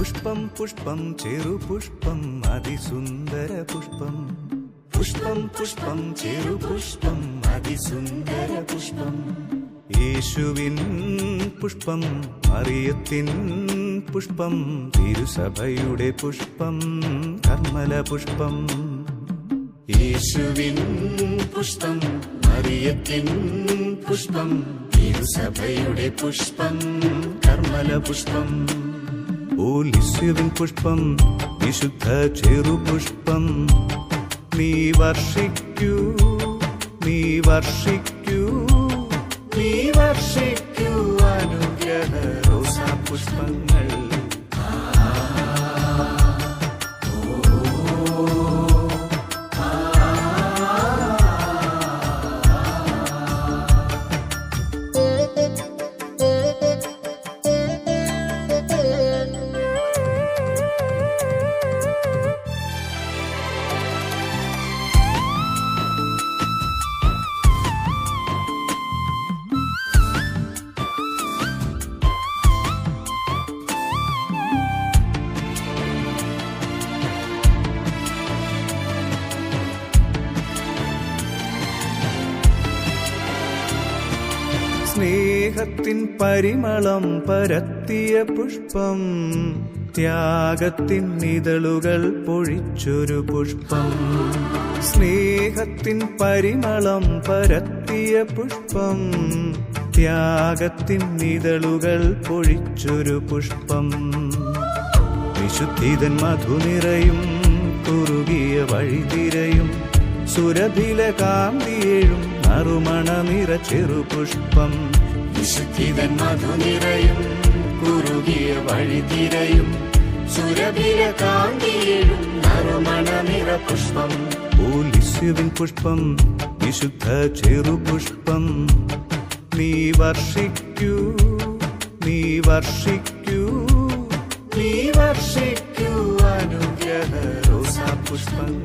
പുഷ്പം പുഷ്പം ചെറുപുഷ്പം അതിസുന്ദര പുഷ്പം. പുഷ്പം പുഷ്പം ചെറുപുഷ്പം അതിസുന്ദര പുഷ്പം. യേശുവിൻ പുഷ്പം, മറിയത്തിൻ പുഷ്പം, തിരുസഭയുടെ പുഷ്പം, കർമ്മല പുഷ്പം. യേശുവിൻ പുഷ്പം, മറിയത്തിൻ പുഷ്പം, തിരുസഭയുടെ പുഷ്പം, കർമ്മല പുഷ്പം. ഓ ലിസ്യുവിൻ പുഷ്പം, വിശുദ്ധ ചെറുപുഷ്പം, നീ വർഷിക്കൂ, നീ വർഷിക്കൂ, നീ വർഷിക്കൂ അനുഗ്രഹ റോസാ പുഷ്പങ്ങൾ. സ്നേഹത്തിൻ പരിമളം പരത്തിയ പുഷ്പം, ത്യാഗത്തിൻ ഇതളുകൾ പൊഴിച്ചൊരു പുഷ്പം. സ്നേഹത്തിൻ പരിമളം പരത്തിയ പുഷ്പം, ത്യാഗത്തിൻ ഇതളുകൾ പൊഴിച്ചൊരു പുഷ്പം. വിശുദ്ധിതൻ മധുനിറയും കുറുകിയ വഴിതിരയും, സുരഭില കാന്തിയേഴും നറുമണനിറ ചെറുപുഷ്പം. വിശുദ്ധിതൻ മധുനിറയും കുറുകിയ വഴിതിരയും, സുരഭില കാന്തിയേഴും നറുമണനിറ പുഷ്പം. ഓ ലിസ്യുവിൻ പുഷ്പം, വിശുദ്ധ ചെറുപുഷ്പം, നീ വർഷിക്കൂ, നീ വർഷിക്കൂ, നീ വർഷിക്കൂ അനുഗ്രഹ റോസാ പുഷ്പങ്ങൾ.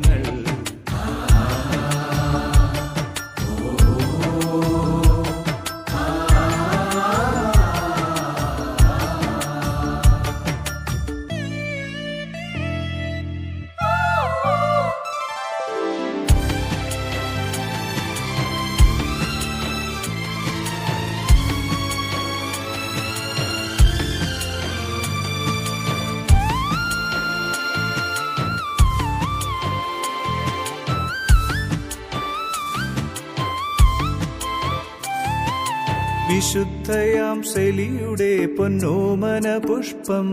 വിശുദ്ധയാം സെലിയുടെ പൊന്നോമന പുഷ്പം,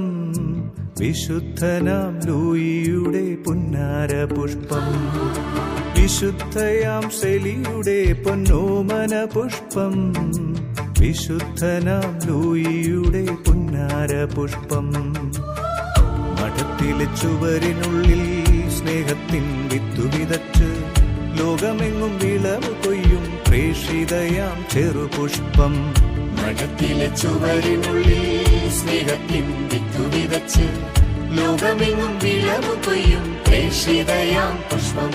വിശുദ്ധനാം ലൂയിയുടെ പുന്നാര പുഷ്പം. വിശുദ്ധയാം സെലിയുടെ പൊന്നോമന പുഷ്പം, വിശുദ്ധനാം ലൂയിയുടെ പുന്നാര പുഷ്പം. മഠത്തിലെ ചുവരിനുള്ളിൽ സ്നേഹത്തിൻ വിത്തു വിതച്ച്, ലോകമെങ്ങും വിളവ് കൊയ്യും പ്രേഷിതയാം ചെറുപുഷ്പം. മഠത്തിലെ ചുവരിനുള്ളിൽ സ്നേഹത്തിൻ വിത്തു വിതച്ച്, ലോകമെങ്ങും വിളവ് കൊയ്യും പ്രേഷിതയാം പുഷ്പം.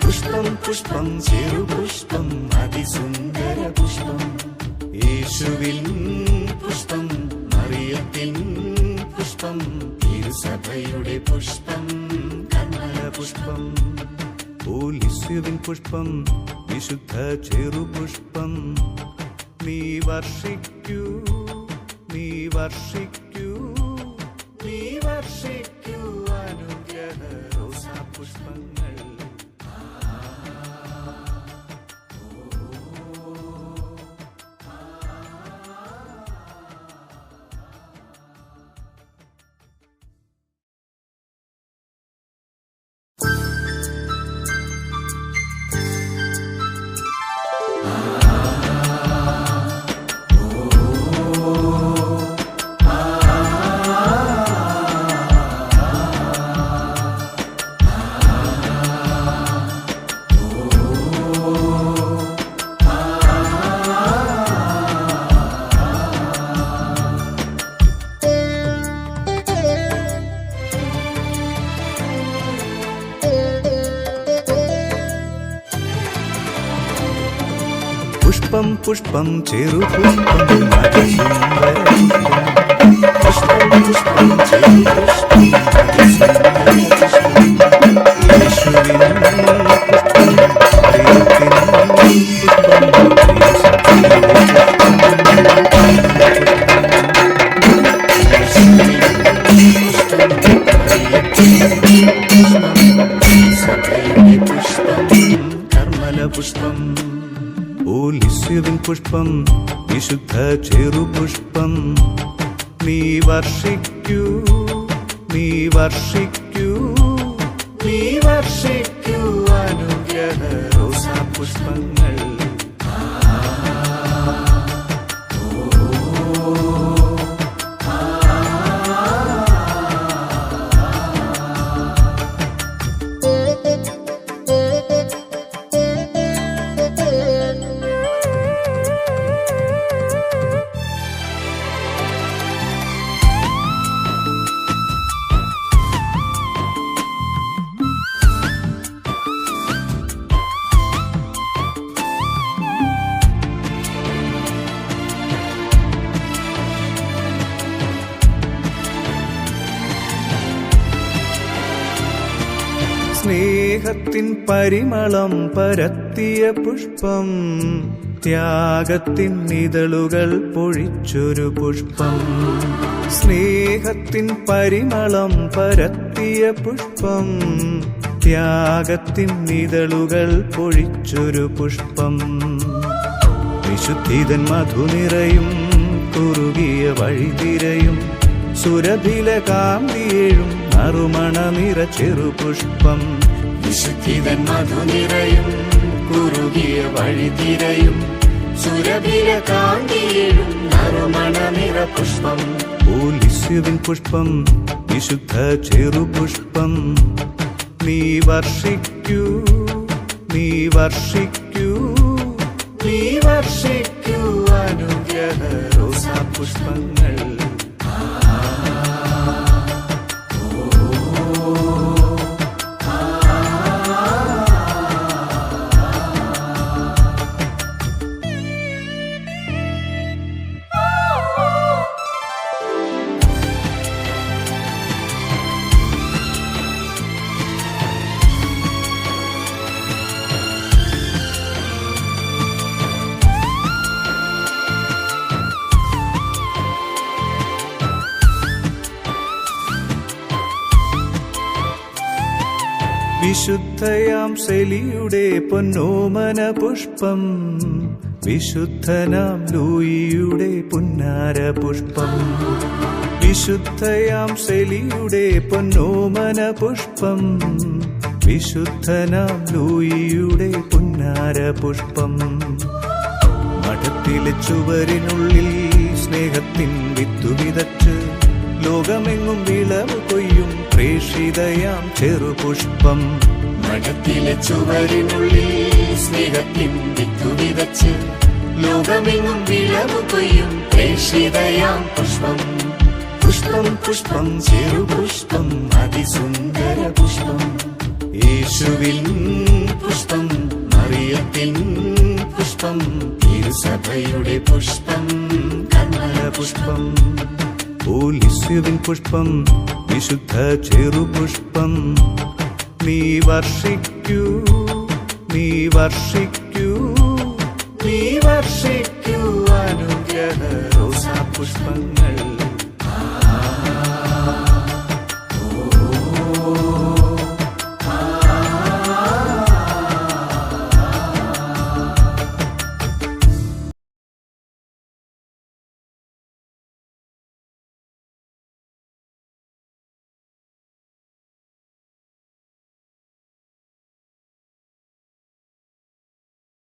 പുഷ്പം പുഷ്പം ചെറുപുഷ്പം അതിസുന്ദര പുഷ്പം. യേശുവിൻ പുഷ്പം, മറിയത്തിൻ പുഷ്പം, തിരുസഭയുടെ പുഷ്പം, കർമ്മല പുഷ്പം. ഓ ലിസ്യുവിൻ പുഷ്പം, വിശുദ്ധ ചെറുപുഷ്പം, നീ വർഷിക്കൂ, നീ വർഷിക്കൂ, നീ വർഷിക്കൂ അനുഗ്രഹ റോസാ പുഷ്പങ്ങൾ. പുഷ്പം പുഷ്പം ചെറുപുഷ്പം അതിസുന്ദര പുഷ്പം. പുഷ്പം പുഷ്പം ചെറുപുഷ്പം പുഷ്പം വിശുദ്ധ ചെറുപുഷ്പം നീ വർഷിക്കൂ നീ വർഷിക്കൂ നീ വർഷിക്കൂ അനുഗ്രഹ റോസാ പുഷ്പങ്ങൾ സ്നേഹത്തിൻ പരിമളം പരത്തിയ പുഷ്പം ത്യാഗത്തിൻ ഇതളുകൾ പൊഴിച്ചൊരു പുഷ്പം സ്നേഹത്തിൻ പരിമളം പരത്തിയ പുഷ്പം ത്യാഗത്തിൻ ഇതളുകൾ പൊഴിച്ചൊരു പുഷ്പം വിശുദ്ധിതൻ മധുനിറയും കുറുകിയ വഴിതിരയും സുരഭില കാന്തിയേഴും നറുമണനിറ ചെറുപുഷ്പം വിശുദ്ധിതൻ മധുനിറയും കുറുകിയ വഴിതിരയും സുരഭില കാന്തിയേഴും നറുമണനിറ പുഷ്പം ലിസ്യുവിൻ പുഷ്പം വിശുദ്ധ ചെറുപുഷ്പം നീ വർഷിക്കൂ നീ വർഷിക്കൂ നീ വർഷിക്കൂ അനുഗ്രഹ റോസാ പുഷ്പങ്ങൾ വിശുദ്ധയാം സെലിയുടെ പൊന്നോമന പുഷ്പം വിശുദ്ധനാം ലൂയിയുടെ പുന്നാര പുഷ്പം വിശുദ്ധയാം സെലിയുടെ പൊന്നോമന പുഷ്പം വിശുദ്ധനാം ലൂയിയുടെ പുന്നാര പുഷ്പം മഠത്തിലെ ചുവരിനുള്ളിൽ സ്നേഹത്തിൻ വിത്തു വിതച്ച് ലോകമെങ്ങും വിളവ് കൊയ്യും പ്രേഷിതയാം ചെറുപുഷ്പം മഠത്തിലെ ചുവരിനുള്ളിൽ സ്നേഹത്തിൻ വിത്തു വിതച്ച് ലോകമെങ്ങും വിളവ് കൊയ്യും പ്രേഷിതയാം പുഷ്പം പുഷ്പം പുഷ്പം ചെറുപുഷ്പം അതിസുന്ദര പുഷ്പം യേശുവിൻ പുഷ്പം മറിയത്തിൻ പുഷ്പം തിരുസഭയുടെ പുഷ്പം കർമ്മല പുഷ്പം ലിസ്യുവിൻ പുഷ്പം വിശുദ്ധ ചെറുപുഷ്പം നീ വർഷിക്കൂ നീ വർഷിക്കൂ നീ വർഷിക്കൂ അനുഗ്രഹ റോസാ പുഷ്പങ്ങൾ